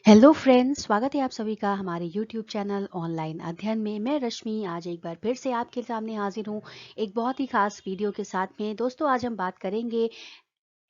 Hello friends, स्वागत है आप सभी का हमारे यूट्यूब चैनल ऑनलाइन अध्ययन में। मैं रश्मि आज एक बार फिर से आपके सामने हाजिर हूँ एक बहुत ही खास वीडियो के साथ में। दोस्तों, आज हम बात करेंगे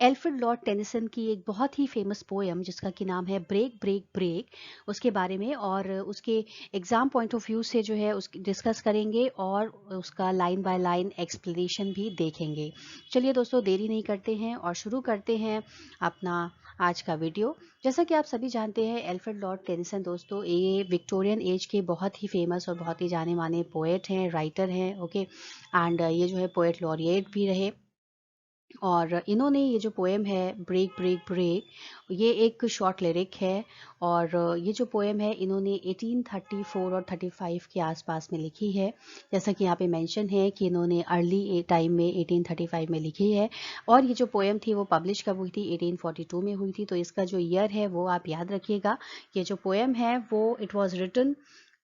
एल्फ्रेड लॉर्ड टेनिसन की एक बहुत ही फेमस पोएम जिसका कि नाम है ब्रेक ब्रेक ब्रेक, उसके बारे में और उसके एग्जाम पॉइंट ऑफ व्यू से जो है उस डिस्कस करेंगे और उसका लाइन बाय लाइन एक्सप्लेनेशन भी देखेंगे। चलिए दोस्तों, देरी नहीं करते हैं और शुरू करते हैं अपना आज का वीडियो। जैसा कि आप सभी जानते हैं, एल्फ्रेड लॉर्ड टेनिसन दोस्तों ये विक्टोरियन एज के बहुत ही फेमस और बहुत ही जाने माने पोएट हैं, राइटर हैं। ओके, एंड ये जो है पोएट लॉरिएट भी रहे। और इन्होंने ये जो पोएम है ब्रेक ब्रेक ब्रेक, ये एक शॉर्ट लिरिक है। और ये जो पोएम है इन्होंने 1834 और 35 के आसपास में लिखी है। जैसा कि यहाँ पे मेंशन है कि इन्होंने अर्ली टाइम में 1835 में लिखी है। और ये जो पोएम थी वो पब्लिश कब हुई थी? 1842 में हुई थी। तो इसका जो ईयर है वो आप याद रखिएगा। ये जो पोएम है वो it was written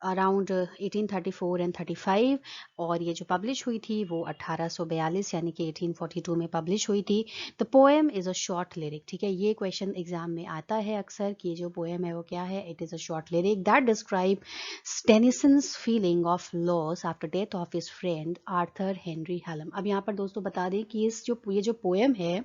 around 1834 and 35। और ये जो पब्लिश हुई थी वो 1842 यानी कि 1842 में पब्लिश हुई थी। The poem is a short lyric. ठीक है, ये क्वेश्चन एग्जाम में आता है अक्सर कि ये जो पोएम है वो क्या है। It is a short lyric that describe Tennyson's feeling of loss after death of his friend Arthur Henry Hallam. अब यहाँ पर दोस्तों बता दें कि ये जो पोएम है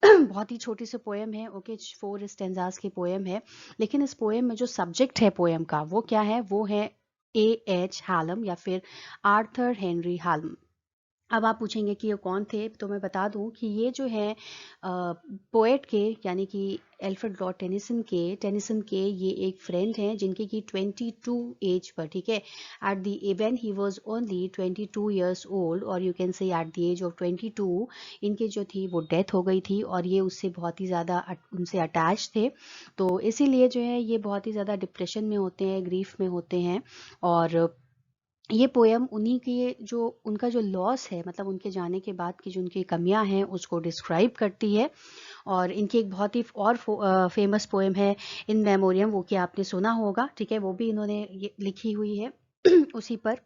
बहुत ही छोटी सी पोएम है। ओके, 4 स्टेंजास की पोएम है। लेकिन इस पोएम में जो सब्जेक्ट है पोएम का वो क्या है? वो है ए एच हालम या फिर आर्थर हेनरी हालम। अब आप पूछेंगे कि ये कौन थे, तो मैं बता दूं कि ये जो है पोएट के यानी कि एल्फ्रेड लॉर्ड टेनिसन के ये एक फ्रेंड हैं जिनकी की 22 एज पर, ठीक है, at the event he was only 22 years old, और you can say at the age of 22 इनके जो थी वो डेथ हो गई थी। और ये उससे बहुत ही ज़्यादा उनसे अटैच थे। तो इसीलिए जो है ये बहुत ही ज़्यादा डिप्रेशन में होते हैं, ग्रीफ में होते हैं। और ये पोयम उन्हीं के जो उनका जो लॉस है, मतलब उनके जाने के बाद की जो उनकी कमियां हैं उसको डिस्क्राइब करती है। और इनकी एक बहुत ही और फेमस पोएम है इन मेमोरियम, वो कि आपने सुना होगा। ठीक है, वो भी इन्होंने ये लिखी हुई है उसी पर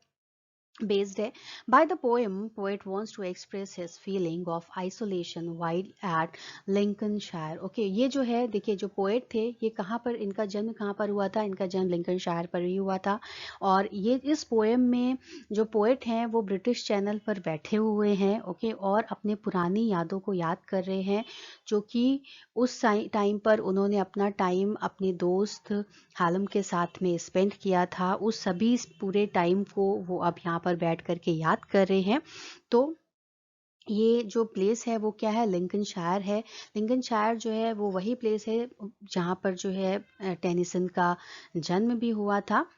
based है। By the poem, poet wants to express his feeling of isolation while at Lincolnshire. Okay, ये जो है देखिए, जो पोएट थे ये कहाँ पर, इनका जन्म कहाँ पर हुआ था? इनका जन्म लिंकनशायर पर ही हुआ था। और ये इस पोएम में जो पोएट हैं वो ब्रिटिश चैनल पर बैठे हुए हैं। ओके, और अपने पुरानी यादों को याद कर रहे हैं, जो कि उस टाइम पर उन्होंने अपना टाइम अपने दोस्त हालम के साथ में स्पेंड किया था। उस सभी पूरे टाइम को वो अब यहाँ पर बैठ करके याद कर रहे हैं। तो ये जो प्लेस है वो क्या है? लिंकनशायर है। लिंकनशायर जो है वो वही प्लेस है जहाँ पर जो है टेनिसन का जन्म भी हुआ था।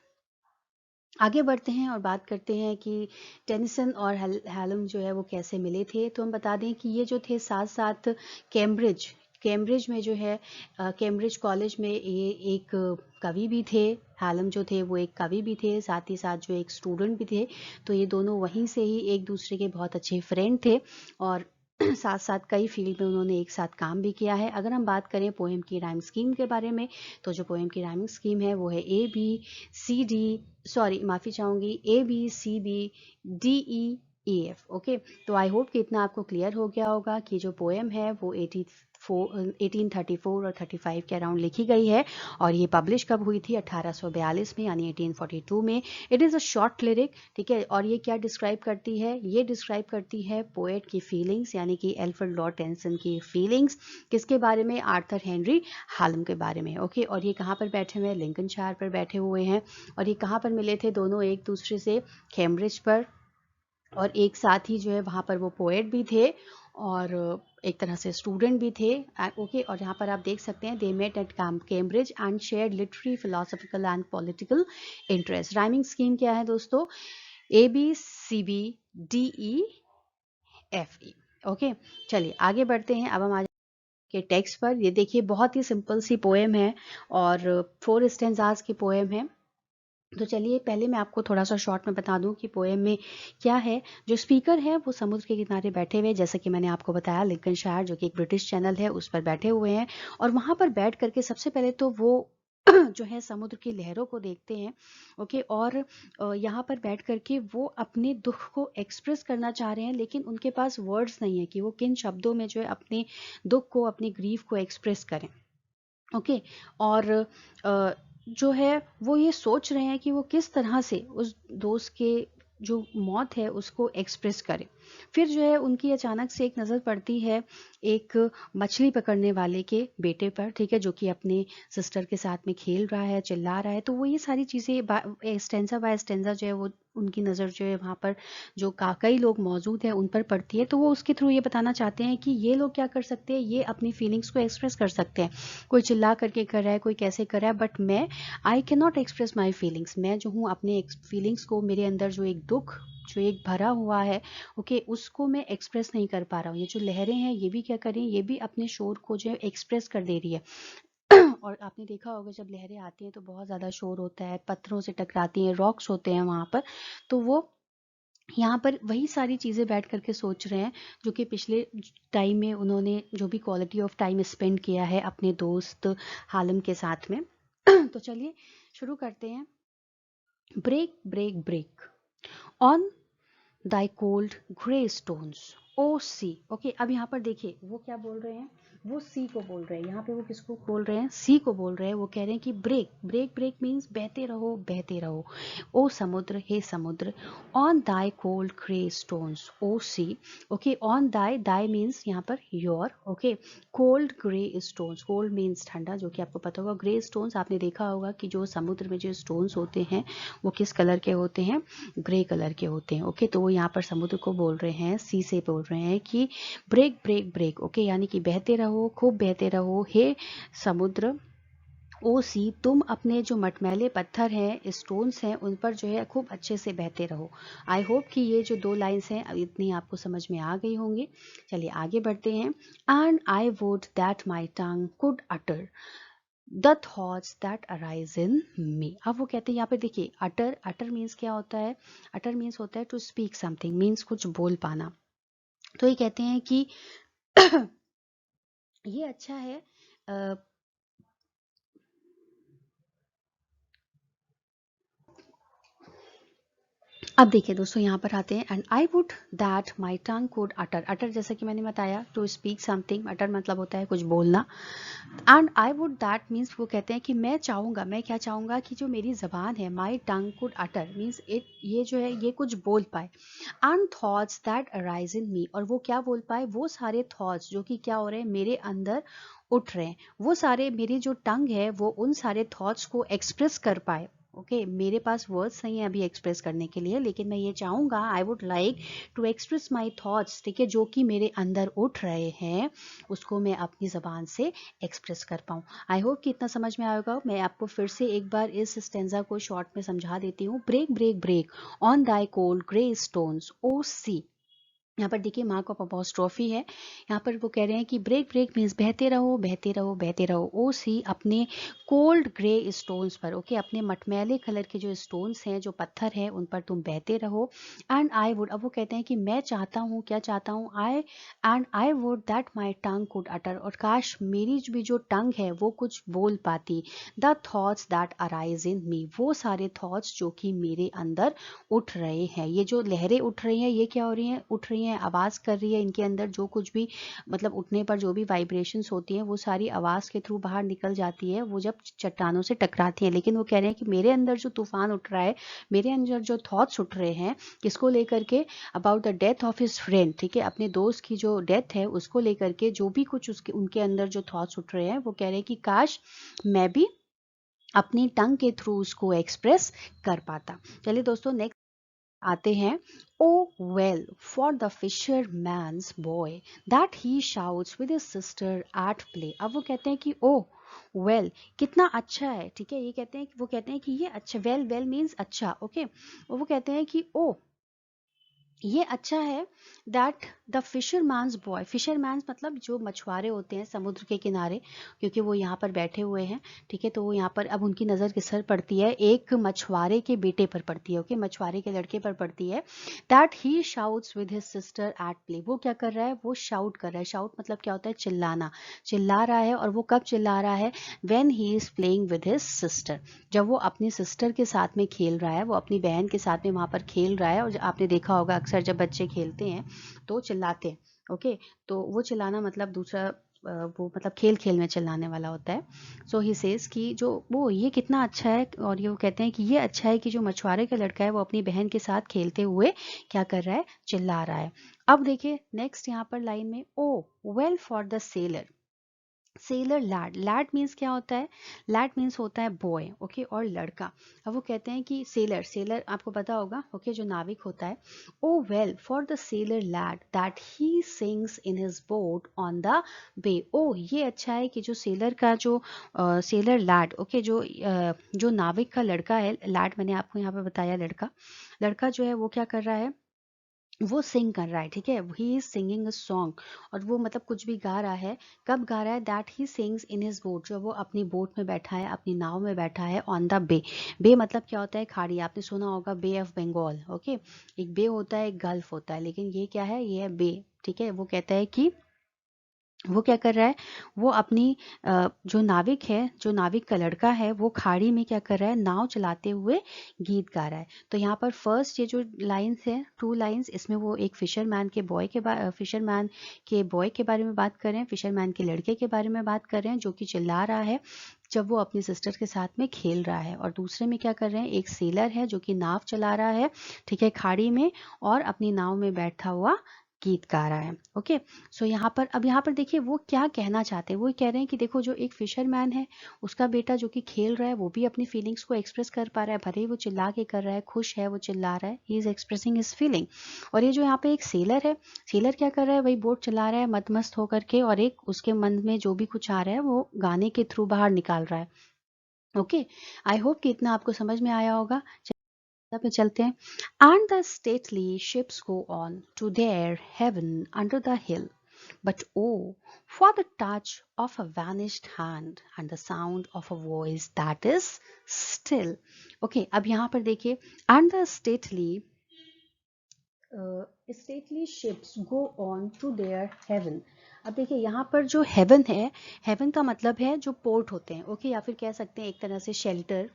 आगे बढ़ते हैं और बात करते हैं कि टेनिसन और हैलम जो है वो कैसे मिले थे। तो हम बता दें कि ये जो थे साथ साथ कैम्ब्रिज कैम्ब्रिज में जो है कैम्ब्रिज कॉलेज में ये एक कवि भी थे। हैलम जो थे वो एक कवि भी थे, साथ ही साथ जो एक स्टूडेंट भी थे। तो ये दोनों वहीं से ही एक दूसरे के बहुत अच्छे फ्रेंड थे। और साथ साथ कई फील्ड में उन्होंने एक साथ काम भी किया है। अगर हम बात करें पोएम की राइम स्कीम के बारे में, तो जो पोएम की राइमिंग स्कीम है वो है A B C D, sorry माफ़ी चाहूँगी, A B C B D E E F. Okay, तो आई होप कि इतना आपको क्लियर हो गया होगा कि जो पोएम है वो 1834 और 35 के अराउंड लिखी गई है। और ये पब्लिश कब हुई थी? 1842 में, यानी 1842 में। It is a short lyric. ठीक है, और ये क्या डिस्क्राइब करती है? ये डिस्क्राइब करती है पोएट की फीलिंग्स, यानी कि एल्फ्रेड लॉर्ड टेनिसन की फीलिंग्स। किसके बारे में? आर्थर हेनरी हालम के बारे में। ओके, और ये कहाँ पर बैठे हुए हैं? लिंकनशायर पर बैठे हुए हैं। और ये कहाँ पर मिले थे दोनों एक दूसरे से? कैम्ब्रिज पर। और एक साथ ही जो है वहाँ पर वो पोएट भी थे और एक तरह से स्टूडेंट भी थे। ओके, और यहाँ पर आप देख सकते हैं they met at Cambridge and shared literary philosophical and political interest. Rhyming scheme क्या है दोस्तों? A B C B D E F E. Okay, चलिए आगे बढ़ते हैं। अब हम आ के टेक्स्ट पर। ये देखिए, बहुत ही सिंपल सी पोएम है और 4 स्टेंजास की पोएम है। तो चलिए पहले मैं आपको थोड़ा सा शॉर्ट में बता दूं कि पोएम में क्या है। जो स्पीकर है वो समुद्र के किनारे बैठे हुए हैं, जैसा कि मैंने आपको बताया लिंकनशायर जो कि एक ब्रिटिश चैनल है उस पर बैठे हुए हैं। और वहां पर बैठ करके सबसे पहले तो वो जो है समुद्र की लहरों को देखते हैं। ओके, और यहाँ पर बैठ करके वो अपने दुख को एक्सप्रेस करना चाह रहे हैं, लेकिन उनके पास वर्ड्स नहीं है कि वो किन शब्दों में जो है अपने दुख को, अपनी ग्रीफ को एक्सप्रेस करें। ओके। और जो है वो ये सोच रहे हैं कि वो किस तरह से उस दोस्त के जो मौत है उसको एक्सप्रेस करें। फिर जो है उनकी अचानक से एक नज़र पड़ती है एक मछली पकड़ने वाले के बेटे पर, ठीक है, जो कि अपने सिस्टर के साथ में खेल रहा है, चिल्ला रहा है। तो वो ये सारी चीज़ें स्टेंजा बाय स्टेंजा जो है वो उनकी नज़र जो है वहाँ पर जो कई लोग मौजूद हैं उन पर पड़ती है। तो वो उसके थ्रू ये बताना चाहते हैं कि ये लोग क्या कर सकते हैं, ये अपनी फीलिंग्स को एक्सप्रेस कर सकते हैं। कोई चिल्ला करके कर रहा है, कोई कैसे कर रहा है, बट मैं I can not express my feelings. मैं जो हूँ अपने फीलिंग्स को, मेरे अंदर जो एक दुख जो एक भरा हुआ है, ओके, उसको मैं एक्सप्रेस नहीं कर पा रहा हूँ। ये जो लहरें हैं ये भी क्या करें, ये भी अपने शोर को जो है एक्सप्रेस कर दे रही है। और आपने देखा होगा जब लहरें आती हैं तो बहुत ज़्यादा शोर होता है, पत्थरों से टकराती हैं, रॉक्स होते हैं वहाँ पर। तो वो यहाँ पर वही सारी चीज़ें बैठ करके सोच रहे हैं जो कि पिछले टाइम में उन्होंने जो भी क्वालिटी ऑफ टाइम स्पेंड किया है अपने दोस्त हालम के साथ में। तो चलिए शुरू करते हैं। Break break break on thy cold grey stones O sea. Okay, अब यहाँ पर देखिए वो क्या बोल रहे हैं, वो सी को बोल रहे हैं। यहाँ पे वो किसको बोल रहे हैं, सी को बोल रहे हैं। वो कह रहे हैं कि ब्रेक ब्रेक ब्रेक मीन्स बहते रहो बहते रहो। ओ समुद्र, हे समुद्र, on thy cold grey stones O sea. Okay, on thy, thy means यहाँ पर your, okay, cold grey stones, cold means ठंडा, जो कि आपको पता होगा। ग्रे स्टोन्स आपने देखा होगा कि जो समुद्र में जो स्टोन्स होते हैं वो किस कलर के होते हैं, ग्रे कलर के होते हैं। ओके, तो वो यहाँ पर समुद्र को बोल रहे हैं, सी से बोल रहे हैं कि ब्रेक ब्रेक ब्रेक, ओके, यानी कि बहते रहो, खूब बहते रहो, हे समुद्र। ओ सी, तुम अपने जो मटमैले पत्थर हैं, स्टोन्स हैं, उन पर जो है खूब अच्छे से बहते रहो। आई होप कि ये जो 2 लाइन्स हैं इतनी आपको समझ में आ गई होंगी। चलिए आगे बढ़ते हैं। And I would that my tongue could utter the thoughts that arise in me. अब वो कहते हैं यहाँ पे देखिए, अटर, अटर मीन्स क्या होता है, अटर मीन्स होता है टू स्पीक समथिंग, मीन्स कुछ बोल पाना। तो ये कहते हैं कि ये अच्छा है। अब देखिए दोस्तों यहाँ पर आते हैं। And I would that my tongue could utter, utter जैसा कि मैंने बताया टू स्पीक समथिंग, अटर मतलब होता है कुछ बोलना। And I would that means वो कहते हैं कि मैं चाहूँगा, मैं क्या चाहूँगा कि जो मेरी ज़बान है, my tongue could utter means it, ये जो है ये कुछ बोल पाए। And thoughts that arise in me, और वो क्या बोल पाए, वो सारे थॉट्स जो कि क्या हो रहे हैं मेरे अंदर उठ रहे हैं, वो सारे मेरी जो टंग है वो उन सारे थॉट्स को एक्सप्रेस कर पाए। ओके, मेरे पास वर्ड्स नहीं है अभी एक्सप्रेस करने के लिए, लेकिन मैं ये चाहूँगा, I would like to express my thoughts, ठीक है, जो कि मेरे अंदर उठ रहे हैं उसको मैं अपनी ज़बान से एक्सप्रेस कर पाऊँ। आई होप कि इतना समझ में आएगा। मैं आपको फिर से एक बार इस स्टेंजा को शॉर्ट में समझा देती हूँ। Break break break on thy cold grey stones O sea. यहाँ पर देखिए मार्क ऑफ अपोस्ट्रोफी है। यहाँ पर वो कह रहे हैं कि ब्रेक ब्रेक मीन्स बहते रहो बहते रहो बहते रहो, ओ सी, अपने कोल्ड ग्रे स्टोन्स पर, ओके, अपने मटमैले कलर के जो स्टोन्स हैं, जो पत्थर हैं, उन पर तुम बहते रहो। एंड आई वुड, अब वो कहते हैं कि मैं चाहता हूँ, क्या चाहता हूँ, I would that my tongue could utter, और काश मेरी भी जो टंग है वो कुछ बोल पाती। The thoughts that arise in me, वो सारे थॉट्स जो कि मेरे अंदर उठ रहे हैं। ये जो लहरें उठ रही हैं ये क्या हो रही हैं, उठ रही हैं, आवाज़ कर रही है, इनके अंदर जो कुछ भी मतलब उठने पर जो भी वाइब्रेशंस होती हैं वो सारी आवाज़ के थ्रू बाहर निकल जाती है, वो जब चट्टानों से टकराती हैं। लेकिन वो कह रहे हैं कि मेरे अंदर जो तूफान उठ रहा है, मेरे अंदर जो थॉट्स उठ रहे हैं, किसको लेकर के, about the death of his friend, ठीक है, अपने दोस्त की जो डेथ है उसको लेकर के जो भी कुछ उसके उनके अंदर जो थॉट्स उठ रहे हैं, वो कह रहे हैं कि काश मैं भी अपनी टंग के थ्रू उसको एक्सप्रेस कर पाता। चलिए दोस्तों नेक्स्ट आते हैं। O well for the fisherman's boy that he shouts with his sister at play. अब वो कहते हैं कि ओ वेल, कितना अच्छा है, ठीक है, ये कहते हैं, वो कहते हैं कि ये अच्छा, वेल वेल मीन्स अच्छा, ओके, वो कहते हैं कि ओ ये अच्छा है, that the fisherman's boy, fisherman's मतलब जो मछुआरे होते हैं समुद्र के किनारे, क्योंकि वो यहाँ पर बैठे हुए हैं, ठीक है, तो वो यहाँ पर अब उनकी नज़र किस पर पड़ती है, एक मछुआरे के बेटे पर पड़ती है, ओके, मछुआरे के लड़के पर पड़ती है। That he shouts with his sister at play, वो क्या कर रहा है, वो शाउट कर रहा है, शाउट मतलब क्या होता है, चिल्लाना, चिल्ला रहा है। और वो कब चिल्ला रहा है, when he is playing with his sister, जब वो अपनी सिस्टर के साथ में खेल रहा है, वो अपनी बहन के साथ में वहाँ पर खेल रहा है। और आपने देखा होगा अक्सर जब बच्चे खेलते हैं तो चिल्लाते हैं, ओके, तो वो चिल्लाना मतलब दूसरा वो मतलब खेल खेल में चिल्लाने वाला होता है। सो ही सेज कि जो वो ये कितना अच्छा है, और ये वो कहते हैं कि ये अच्छा है कि जो मछुआरे का लड़का है वो अपनी बहन के साथ खेलते हुए क्या कर रहा है, चिल्ला रहा है। अब देखिए नेक्स्ट यहाँ पर लाइन में, O well for the sailor. Sailor lad, lad means क्या होता है, लैड मीन्स होता है बॉय, ओके, और लड़का। अब वो कहते हैं कि सेलर, सेलर आपको पता होगा, ओके, जो नाविक होता है। O well for the sailor lad that he sings in his boat on the bay. ओ ये अच्छा है कि जो सेलर का जो सेलर लैड, ओके, जो नाविक का लड़का है, लैड मैंने आपको यहाँ पे बताया लड़का, लड़का जो है वो क्या कर रहा है, वो सिंग कर रहा है, ठीक है, he is singing a song. और वो मतलब कुछ भी गा रहा है, कब गा रहा है, that he sings in his boat, जो वो अपनी बोट में बैठा है, अपनी नाव में बैठा है, ऑन द बे। बे मतलब क्या होता है, खाड़ी, आपने सुना होगा बे ऑफ बंगाल, ओके। एक बे होता है, एक गल्फ होता है, लेकिन ये क्या है, ये है बे, ठीक है। वो कहता है कि वो क्या कर रहा है, वो अपनी जो नाविक है, जो नाविक का लड़का है, वो खाड़ी में क्या कर रहा है, नाव चलाते हुए गीत गा रहा है। तो यहाँ पर फर्स्ट ये जो लाइंस है, 2 लाइंस, इसमें वो एक फिशरमैन के बॉय के बारे में बात कर रहे हैं, फिशरमैन के लड़के के बारे में बात कर रहे हैं, जो कि चिल्ला रहा है जब वो अपनी सिस्टर के साथ में खेल रहा है। और दूसरे में क्या कर रहे हैं, एक सेलर है जो कि नाव चला रहा है, ठीक है, खाड़ी में, और अपनी नाव में बैठा हुआ गीत गा रहा है, ओके। सो यहाँ पर, अब यहाँ पर देखिए वो क्या कहना चाहते हैं, वो कह रहे हैं कि देखो जो एक फिशरमैन है, उसका बेटा जो कि खेल रहा है, वो भी अपनी फीलिंग्स को एक्सप्रेस कर पा रहा है, भले ही वो चिल्ला के कर रहा है, खुश है, वो चिल्ला रहा है, he is expressing his feeling. और ये जो यहाँ पे एक सेलर है, सेलर क्या कर रहा है, वही बोट चला रहा है मदमस्त होकर के, और एक उसके मन में जो भी कुछ आ रहा है वो गाने के थ्रू बाहर निकाल रहा है, ओके। आई होप कि इतना आपको समझ में आया होगा। पे चलते हैं। And the stately ships go on to their heaven under the hill. But oh, for the touch of a vanished hand and the sound of a voice that is still. Okay, अब यहाँ पर देखिए, and the stately ships go on to their heaven. अब देखिए यहाँ पर जो haven है, हेवन का मतलब है जो पोर्ट होते हैं, ओके, या फिर कह सकते हैं एक तरह से शेल्टर।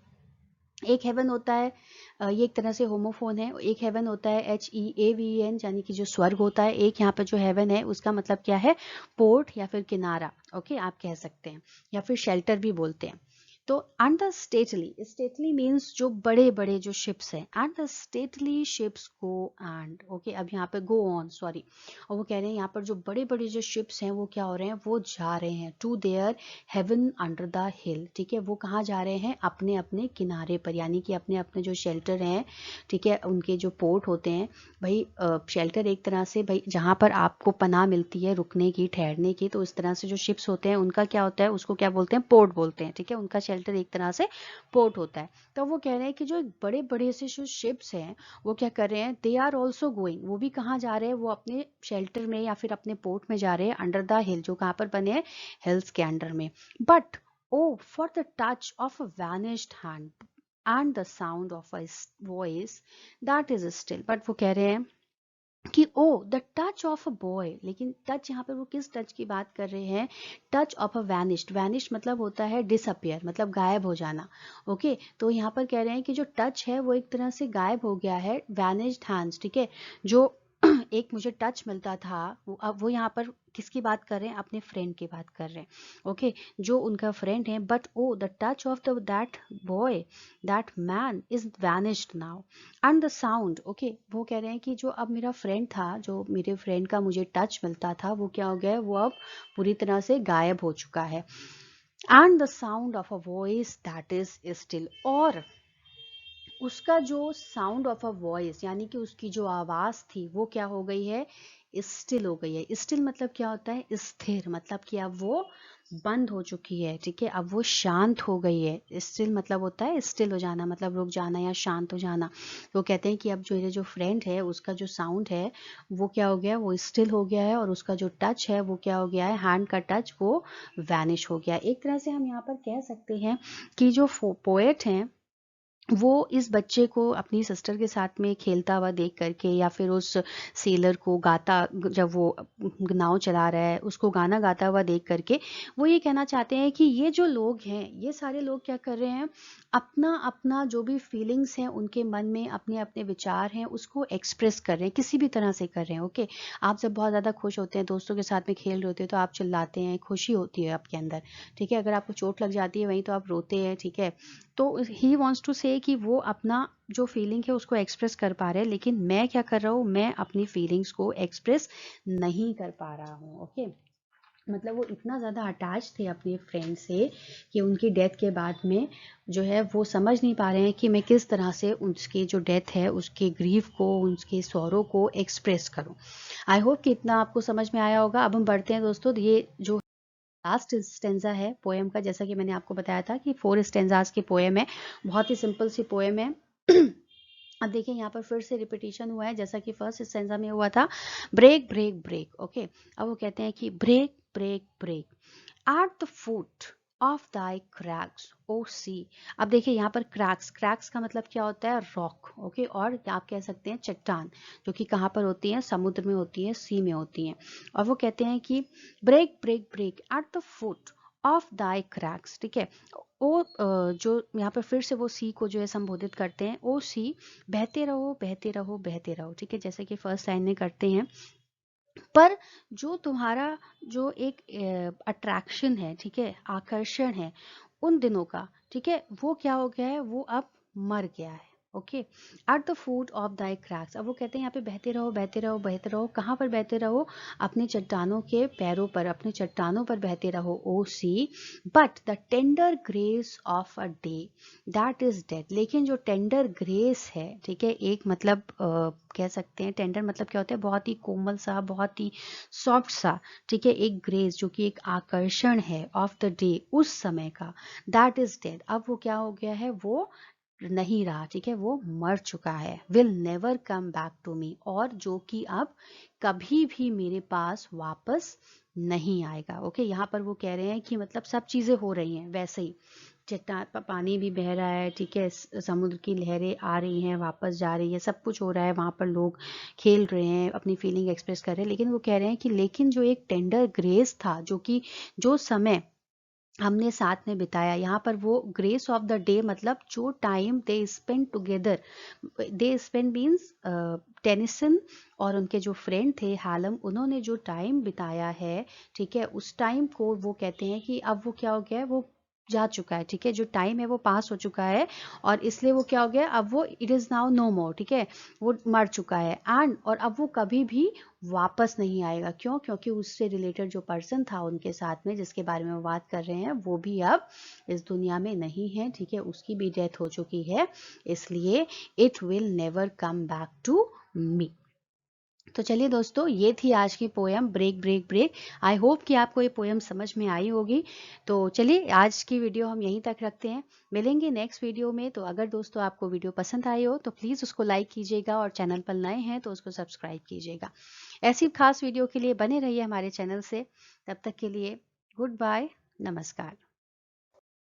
एक हेवन होता है, ये एक तरह से होमोफोन है, एक हेवन होता है HEAVEN, यानी कि जो स्वर्ग होता है। एक यहाँ पर जो हेवन है उसका मतलब क्या है, पोर्ट या फिर किनारा, ओके, आप कह सकते हैं, या फिर शेल्टर भी बोलते हैं। तो and the stately, stately means जो बड़े बड़े जो शिप्स हैं, and the stately ships go and, okay, अब यहाँ पे गो ऑन, सॉरी, और वो कह रहे हैं यहाँ पर जो बड़े बड़े जो शिप्स हैं वो क्या हो रहे हैं, वो जा रहे हैं to their haven under the hill, ठीक है, वो कहाँ जा रहे हैं, अपने अपने किनारे पर, यानी कि अपने अपने जो शेल्टर हैं, ठीक है, उनके जो पोर्ट होते हैं। भाई शेल्टर एक तरह से, भाई जहाँ पर आपको पनाह मिलती है रुकने की, ठहरने की, तो इस तरह से जो शिप्स होते हैं उनका क्या होता है, उसको क्या बोलते हैं, पोर्ट बोलते हैं, ठीक है, उनका शेल्टर एक तरह से पोर्ट होता है। तो वो कह रहे हैं कि जो बड़े बड़े से जो शिप्स हैं वो क्या कर रहे हैं, दे आर ऑल्सो गोइंग, वो भी कहाँ जा रहे हैं, वो अपने शेल्टर में या फिर अपने पोर्ट में जा रहे हैं, अंडर द हिल, जो कहाँ पर बने हैं, हिल्स के अंडर में। But oh, for the touch of a vanished hand and the sound of a voice that is still. But वो कह रहे हैं कि O the touch of a boy, लेकिन टच यहाँ पर वो किस टच की बात कर रहे हैं, touch of a vanished, vanished मतलब होता है डिसअपियर, मतलब गायब हो जाना, ओके। तो यहाँ पर कह रहे हैं कि जो टच है वो एक तरह से गायब हो गया है, वैनिश्ड हैंड्स, ठीक है, जो एक मुझे टच मिलता था, वो अब वो यहाँ पर किसकी बात कर रहे हैं, अपने फ्रेंड की बात कर रहे हैं, ओके, जो उनका फ्रेंड है। But O the touch of the that boy, that man is vanished now and the sound, okay, वो कह रहे हैं कि जो अब मेरा फ्रेंड था, जो मेरे फ्रेंड का मुझे टच मिलता था, वो क्या हो गया है, वो अब पूरी तरह से गायब हो चुका है। And the sound of a voice that is still, और उसका जो साउंड ऑफ अ वॉइस, यानी कि उसकी जो आवाज थी वो क्या हो गई है, स्टिल हो गई है। स्टिल मतलब क्या होता है, स्थिर, मतलब कि अब वो बंद हो चुकी है, ठीक है, अब वो शांत हो गई है। स्टिल मतलब होता है स्टिल हो जाना, मतलब रुक जाना या शांत हो जाना। तो कहते हैं कि अब जो मेरे जो फ्रेंड है उसका जो साउंड है वो क्या हो गया, वो स्टिल हो गया है, और उसका जो टच है वो क्या हो गया है, हैंड का टच वो वैनिश हो गया। एक तरह से हम यहाँ पर कह सकते हैं कि जो पोएट हैं, वो इस बच्चे को अपनी सिस्टर के साथ में खेलता हुआ देख करके, या फिर उस सेलर को गाता, जब वो नाव चला रहा है उसको गाना गाता हुआ देख करके, वो ये कहना चाहते हैं कि ये जो लोग हैं, ये सारे लोग क्या कर रहे हैं, अपना अपना जो भी फीलिंग्स हैं उनके मन में, अपने अपने विचार हैं, उसको एक्सप्रेस कर रहे हैं, किसी भी तरह से कर रहे हैं। ओके, आप जब बहुत ज़्यादा खुश होते हैं, दोस्तों के साथ में खेल रहे होते हैं, तो आप चिल्लाते हैं, खुशी होती है आपके अंदर, ठीक है। अगर आपको चोट लग जाती है वहीं, तो आप रोते हैं, ठीक है। तो ही वॉन्ट्स टू से कि वो अपना जो फीलिंग है उसको एक्सप्रेस कर पा रहे हैं, लेकिन मैं क्या कर रहा हूँ, मैं अपनी फीलिंग्स को एक्सप्रेस नहीं कर पा रहा हूँ। ओके, मतलब वो इतना ज़्यादा अटैच थे अपने फ्रेंड से कि उनकी डेथ के बाद में जो है वो समझ नहीं पा रहे हैं कि मैं किस तरह से उसकी जो डेथ है उसके ग्रीफ को, उसके सौरों को एक्सप्रेस करूं। आई होप कि इतना आपको समझ में आया होगा। अब हम बढ़ते हैं दोस्तों, ये जो लास्ट स्टेंजा है पोएम का, जैसा कि मैंने आपको बताया था कि 4 स्टेंजास की पोएम है, बहुत ही सिंपल सी पोएम है। अब देखिए यहाँ पर फिर से रिपीटिशन हुआ है, जैसा कि फर्स्ट स्टेंजा में हुआ था, ब्रेक ब्रेक ब्रेक। ओके, अब वो कहते हैं कि break break break at the foot of thy crags O sea. अब देखिए यहाँ पर क्रैक्स, क्रैक्स का मतलब क्या होता है, रॉक। ओके, और आप कह सकते हैं चट्टान, जो कि कहाँ पर होती है, समुद्र में होती है, सी में होती है। और वो कहते हैं कि break break break at the foot of thy crags, ठीक है। ओ जो यहाँ पर फिर से वो सी को जो है संबोधित करते हैं, ओ सी, बहते रहो बहते रहो बहते रहो, ठीक है, जैसे कि फर्स्ट लाइन में करते हैं। पर जो तुम्हारा जो एक अट्रैक्शन है, ठीक है, आकर्षण है उन दिनों का, ठीक है, वो क्या हो गया है, वो अब मर गया है। Okay, at the foot of thy cracks. अब वो कहते हैं यहाँ पे बहते रहो बहते रहो बहते रहो, कहाँ पर बहते रहो, अपने चट्टानों के पैरों पर, अपने चट्टानों पर बहते रहो, O sea. But the tender grace of a day that is dead. लेकिन जो टेंडर ग्रेस है, ठीक है, एक मतलब कह सकते हैं टेंडर मतलब क्या होता है, बहुत ही कोमल सा, बहुत ही सॉफ्ट सा, ठीक है, एक ग्रेस जो कि एक आकर्षण है ऑफ द डे, उस समय का, दैट इज डेड। अब वो क्या हो गया है, वो नहीं रहा, ठीक है, वो मर चुका है। Will never come back to me, और जो कि अब कभी भी मेरे पास वापस नहीं आएगा। ओके, यहाँ पर वो कह रहे हैं कि मतलब सब चीजें हो रही हैं वैसे ही, चट्टान पानी भी बह रहा है, ठीक है, समुद्र की लहरें आ रही हैं, वापस जा रही है, सब कुछ हो रहा है, वहां पर लोग खेल रहे हैं, अपनी फीलिंग एक्सप्रेस कर रहे हैं, लेकिन वो कह रहे हैं कि लेकिन जो एक टेंडर ग्रेस था, जो कि जो समय हमने साथ में बिताया, यहाँ पर वो ग्रेस ऑफ द डे मतलब जो time they spend together, they spend means Tennyson और उनके जो फ्रेंड थे हालम, उन्होंने जो टाइम बिताया है, ठीक है, उस टाइम को वो कहते हैं कि अब वो क्या हो गया है, वो जा चुका है, ठीक है, जो टाइम है वो पास हो चुका है, और इसलिए वो क्या हो गया, अब वो इट इज नाउ नो मोर, ठीक है, वो मर चुका है। एंड और अब वो कभी भी वापस नहीं आएगा। क्यों? क्योंकि उससे रिलेटेड जो पर्सन था उनके साथ में, जिसके बारे में वो बात कर रहे हैं, वो भी अब इस दुनिया में नहीं है, ठीक है, उसकी भी डेथ हो चुकी है, इसलिए it will never come back to me. तो चलिए दोस्तों, ये थी आज की poem break break break. I hope कि आपको ये पोयम समझ में आई होगी। तो चलिए आज की वीडियो हम यहीं तक रखते हैं, मिलेंगे नेक्स्ट वीडियो में। तो अगर दोस्तों आपको वीडियो पसंद आई हो तो प्लीज़ उसको लाइक कीजिएगा, और चैनल पर नए हैं तो उसको सब्सक्राइब कीजिएगा। ऐसी खास वीडियो के लिए बने रहिए हमारे चैनल से। तब तक के लिए गुड बाय, नमस्कार।